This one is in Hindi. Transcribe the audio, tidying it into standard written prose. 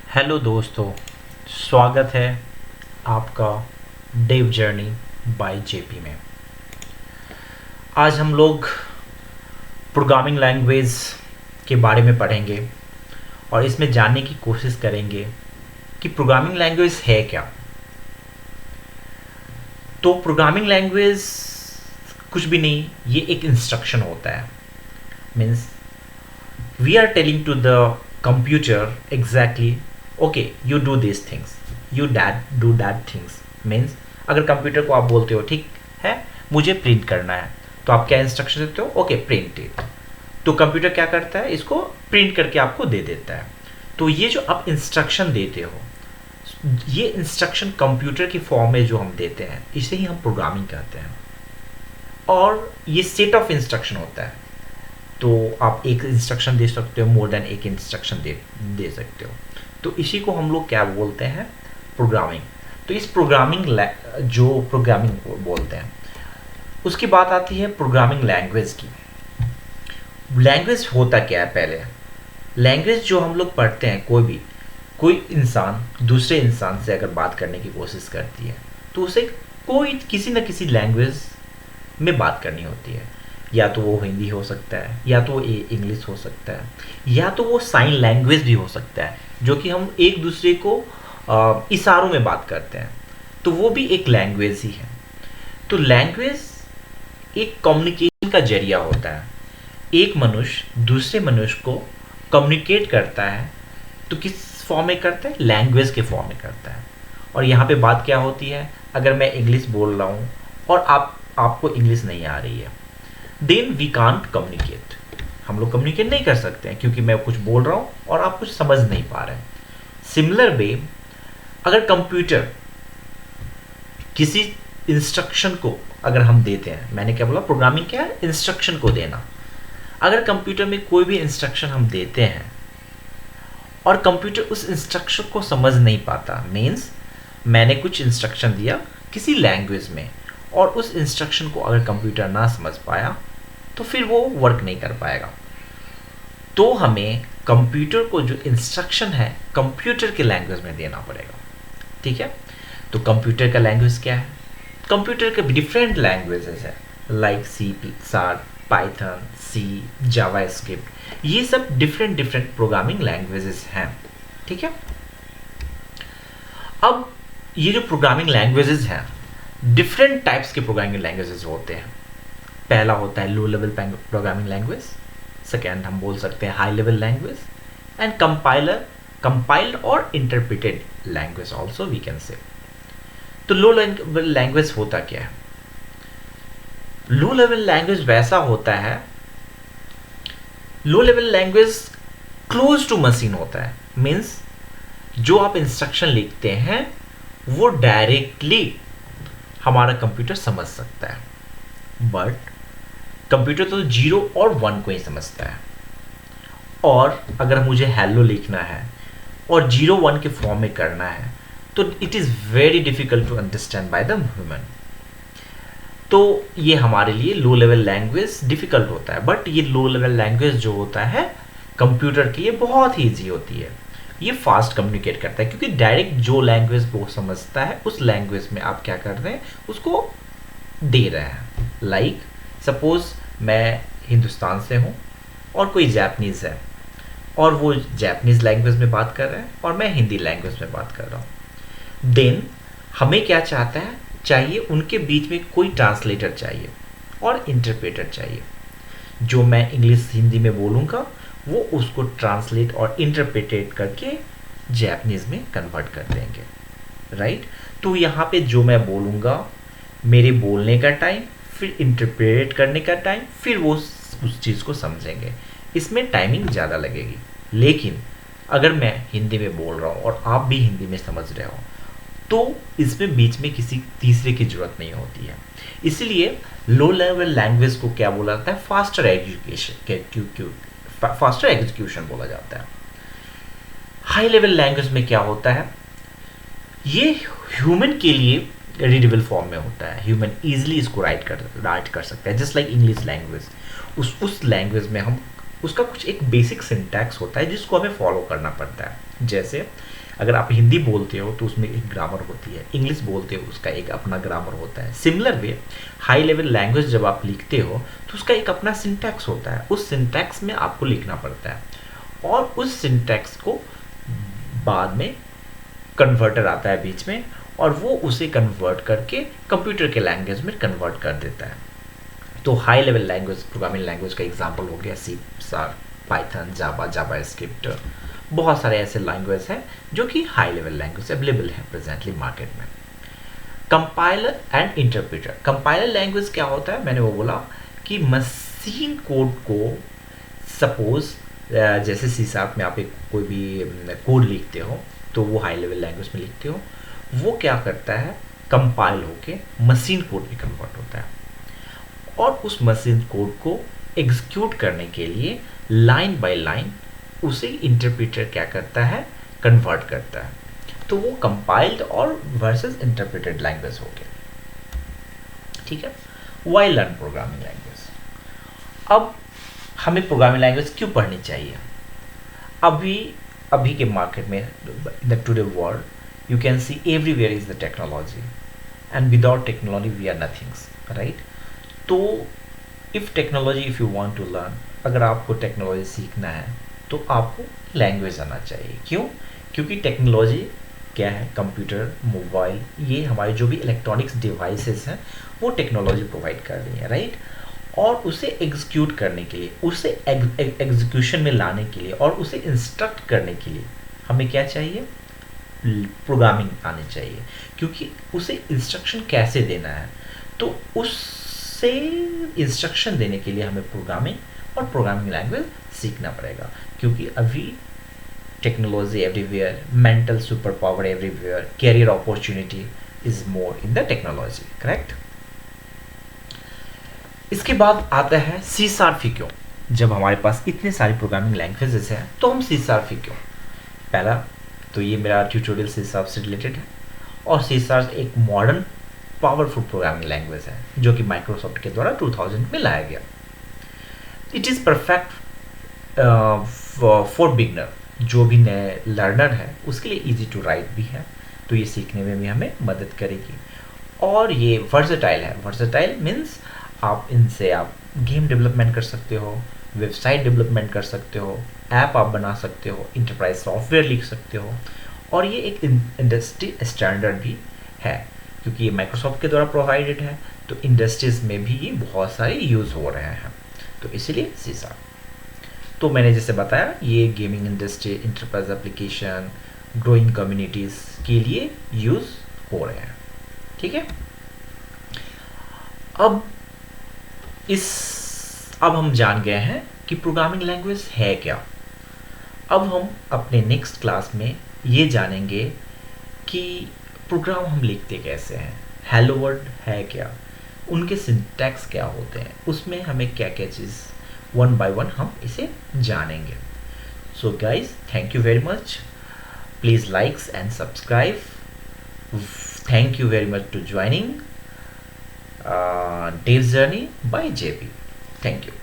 हेलो दोस्तों, स्वागत है आपका डेव जर्नी बाय जेपी में। आज हम लोग प्रोग्रामिंग लैंग्वेज के बारे में पढ़ेंगे और इसमें जानने की कोशिश करेंगे कि प्रोग्रामिंग लैंग्वेज है क्या। तो प्रोग्रामिंग लैंग्वेज कुछ भी नहीं, ये एक इंस्ट्रक्शन होता है। Means we are telling to the computer exactly okay you do this things, you do that things. Means अगर कंप्यूटर को आप बोलते हो ठीक है मुझे प्रिंट करना है, तो आप क्या इंस्ट्रक्शन देते हो? Okay print it. तो कंप्यूटर क्या करता है? इसको प्रिंट करके आपको दे देता है। तो ये जो आप इंस्ट्रक्शन देते हो, ये इंस्ट्रक्शन कंप्यूटर की फॉर्म में जो हम देते हैं, इसे ही हम प्रोग्रामिंग कहते हैं। और ये सेट ऑफ इंस्ट्रक्शन होता है। तो आप एक इंस्ट्रक्शन दे सकते हो, मोर देन एक इंस्ट्रक्शन दे सकते हो। तो इसी को हम लोग क्या बोलते हैं? प्रोग्रामिंग। तो इस जो प्रोग्रामिंग बोलते हैं, उसकी बात आती है प्रोग्रामिंग लैंग्वेज की। लैंग्वेज होता क्या है? पहले लैंग्वेज जो हम लोग पढ़ते हैं, कोई इंसान दूसरे इंसान से अगर बात करने की कोशिश करती है, तो उसे किसी न किसी लैंग्वेज में बात करनी होती है। या तो वो हिंदी हो सकता है, या तो वो इंग्लिश हो सकता है, या तो वो साइन लैंग्वेज भी हो सकता है, जो कि हम एक दूसरे को इशारों में बात करते हैं। तो वो भी एक लैंग्वेज ही है। तो लैंग्वेज एक कम्युनिकेशन का जरिया होता है। एक मनुष्य दूसरे मनुष्य को कम्युनिकेट करता है, तो किस फॉर्म में करता है? लैंग्वेज के फॉर्म में करता है। और यहाँ पे बात क्या होती है? अगर मैं इंग्लिश बोल रहा हूँ और आपको इंग्लिश नहीं आ रही है, देन वी कांट कम्युनिकेट। हम लोग कम्युनिकेट नहीं कर सकते हैं, क्योंकि मैं कुछ बोल रहा हूँ और आप कुछ समझ नहीं पा रहे हैं। सिमिलर वे, अगर कंप्यूटर किसी इंस्ट्रक्शन को अगर हम देते हैं, मैंने क्या बोला? प्रोग्रामिंग क्या है? इंस्ट्रक्शन को देना। अगर कंप्यूटर में कोई भी इंस्ट्रक्शन हम देते हैं और कंप्यूटर उस इंस्ट्रक्शन को समझ नहीं पाता, मीन्स मैंने कुछ इंस्ट्रक्शन दिया किसी लैंग्वेज में और उस इंस्ट्रक्शन को अगर कंप्यूटर ना समझ पाया, तो फिर वो वर्क नहीं कर पाएगा। तो हमें कंप्यूटर को जो इंस्ट्रक्शन है कंप्यूटर के लैंग्वेज में देना पड़ेगा। ठीक है? तो कंप्यूटर का लैंग्वेज क्या है? कंप्यूटर के डिफरेंट लैंग्वेजेस है, लाइक सी शार्प, पाइथन, सी, जावास्क्रिप्ट। ये सब डिफरेंट प्रोग्रामिंग लैंग्वेजेस हैं। ठीक है? अब ये जो प्रोग्रामिंग लैंग्वेजेस हैं, डिफरेंट टाइप्स के प्रोग्रामिंग लैंग्वेजेस होते हैं। पहला होता है low level programming language, second हम बोल सकते हैं high level language, and compiled और interpreted language also we can say. तो लो लेवल लैंग्वेज होता क्या है? लो लेवल लैंग्वेज वैसा होता है, low level language close to machine होता है। मीन्स जो आप इंस्ट्रक्शन लिखते हैं वो डायरेक्टली हमारा कंप्यूटर समझ सकता है। बट कंप्यूटर तो 0 और 1 को ही समझता है। और अगर मुझे हेलो लिखना है और 0 1 के फॉर्म में करना है, तो it is very difficult to understand by the human. तो ये हमारे लिए लो लेवल लैंग्वेज डिफिकल्ट होता है। बट ये लो लेवल लैंग्वेज जो होता है कंप्यूटर के लिए बहुत ही ईजी होती है। ये फास्ट कम्युनिकेट करता है, क्योंकि डायरेक्ट जो लैंग्वेज वो समझता है उस लैंग्वेज में आप क्या कर रहे हैं, उसको दे रहे हैं। लाइक सपोज मैं हिंदुस्तान से हूँ और कोई जापानीज़ है, और वो जापानीज़ लैंग्वेज में बात कर रहे हैं और मैं हिंदी लैंग्वेज में बात कर रहा हूँ। देन हमें क्या चाहिए? उनके बीच में कोई ट्रांसलेटर चाहिए और इंटरप्रेटर चाहिए। जो मैं इंग्लिश हिंदी में बोलूँगा, वो उसको ट्रांसलेट और इंटरप्रेटेड करके जापानीज में कन्वर्ट कर देंगे। राइट? तो यहाँ पे जो मैं बोलूँगा, मेरे बोलने का टाइम, फिर इंटरप्रेट करने का टाइम, फिर वो उस चीज़ को समझेंगे। इसमें टाइमिंग ज़्यादा लगेगी। लेकिन अगर मैं हिंदी में बोल रहा हूँ और आप भी हिंदी में समझ रहे हो, तो इसमें बीच में किसी तीसरे की जरूरत नहीं होती है। इसलिए लो लेवल लैंग्वेज को क्या बोला जाता है? फास्टर एग्जीक्यूशन बोला जाता है। हाई लेवल लैंग्वेज में क्या होता है? ये ह्यूमन के लिए रीडेबल फॉर्म में होता है। ह्यूमन इजीली इसको राइट कर सकता है, जस्ट लाइक इंग्लिश लैंग्वेज। उस लैंग्वेज में हम उसका कुछ एक बेसिक सिंटैक्स होता है जिसको हमें फॉलो करना पड़ता है। जैसे अगर आप हिंदी बोलते हो तो उसमें एक ग्रामर होती है, इंग्लिश बोलते हो उसका एक अपना ग्रामर होता है। Similar way high level language जब आप लिखते हो तो उसका एक अपना सिंटैक्स होता है, उस सिंटैक्स में आपको लिखना पड़ता है और उस सिंटैक्स को बाद में कन्वर्टर आता है बीच में और वो उसे कन्वर्ट करके कंप्यूटर के लैंग्वेज में कन्वर्ट कर देता है। तो high level language programming language का एग्जांपल हो गया सी शार्प, पाइथन, जावा, जावा स्क्रिप्ट, बहुत सारे ऐसे लैंग्वेज हैं जो कि हाई लेवल लैंग्वेज अवेलेबल है प्रेजेंटली मार्केट में। Compiler and interpreter. Compiler language क्या होता है, मैंने वो बोला कि मशीन कोड को सपोज जैसे सी शार्प में आप एक कोई भी कोड लिखते हो तो वो हाई लेवल लैंग्वेज में लिखते हो, वो क्या करता है कंपाइल होके मशीन कोड में कन्वर्ट होता है और उस मशीन कोड को एग्जीक्यूट करने के लिए लाइन बाय लाइन उसे इंटरप्रेटर क्या करता है कन्वर्ट करता है। तो वो कंपाइल्ड और वर्सेस इंटरप्रेटेड लैंग्वेज हो गया, ठीक है। Why learn programming language. अब हमें प्रोग्रामिंग लैंग्वेज क्यों पढ़नी चाहिए? अभी के मार्केट में the today world you can see everywhere is the technology and without technology we are nothings, right. तो if technology if you want to learn, अगर आपको टेक्नोलॉजी सीखना है तो आपको लैंग्वेज आना चाहिए। क्यों? क्योंकि टेक्नोलॉजी क्या है, कंप्यूटर, मोबाइल, ये हमारे जो भी इलेक्ट्रॉनिक्स डिवाइसेस हैं वो टेक्नोलॉजी प्रोवाइड कर रही है, राइट। और उसे एग्जीक्यूट करने के लिए, उसे एग्जीक्यूशन में लाने के लिए और उसे इंस्ट्रक्ट करने के लिए हमें क्या चाहिए, प्रोग्रामिंग आनी चाहिए। क्योंकि उसे इंस्ट्रक्शन कैसे देना है तो उससे इंस्ट्रक्शन देने के लिए हमें प्रोग्रामिंग और प्रोग्रामिंग लैंग्वेज सीखना पड़ेगा। क्योंकि अभी technology everywhere, mental super power everywhere, career opportunity is more in the technology, correct. इसके बाद आता है सी शार्प क्यों। जब हमारे पास इतने सारी प्रोग्रामिंग लैंग्वेजेस हैं तो हम सी शार्प क्यों? पहला तो ये मेरा ट्यूटोरियल सी शार्प से रिलेटेड है और सी शार्प एक मॉडर्न पावरफुल प्रोग्रामिंग लैंग्वेज है जो कि माइक्रोसॉफ्ट के द्वारा 2000 में लाया गया। It is perfect for beginner, जो भी नए लर्नर है उसके लिए इजी टू राइट भी है, तो ये सीखने में भी हमें मदद करेगी। और ये वर्सेटाइल है। वर्सेटाइल मीन्स आप इनसे आप गेम डेवलपमेंट कर सकते हो, वेबसाइट डेवलपमेंट कर सकते हो, ऐप आप बना सकते हो, इंटरप्राइज सॉफ्टवेयर लिख सकते हो। और ये एक इंडस्ट्री स्टैंडर्ड भी है क्योंकि ये माइक्रोसॉफ्ट के द्वारा प्रोवाइडेड है, तो इंडस्ट्रीज में भी ये बहुत सारे यूज़ हो रहे हैं, तो इसीलिए सी शार्प। तो मैंने जैसे बताया ये gaming industry, enterprise application, growing communities के लिए यूज़ हो रहे हैं, ठीक है। अब हम जान गए हैं कि प्रोग्रामिंग लैंग्वेज है क्या। अब हम अपने नेक्स्ट क्लास में ये जानेंगे कि प्रोग्राम हम लिखते कैसे हैं, हेलो वर्ल्ड है क्या, उनके सिंटैक्स क्या होते हैं, उसमें हमें क्या क्या चीज़ वन बाय वन हम इसे जानेंगे। So guys, thank you very much, please likes and subscribe. Thank you very much to joining Dave's Journey by JP. Thank you.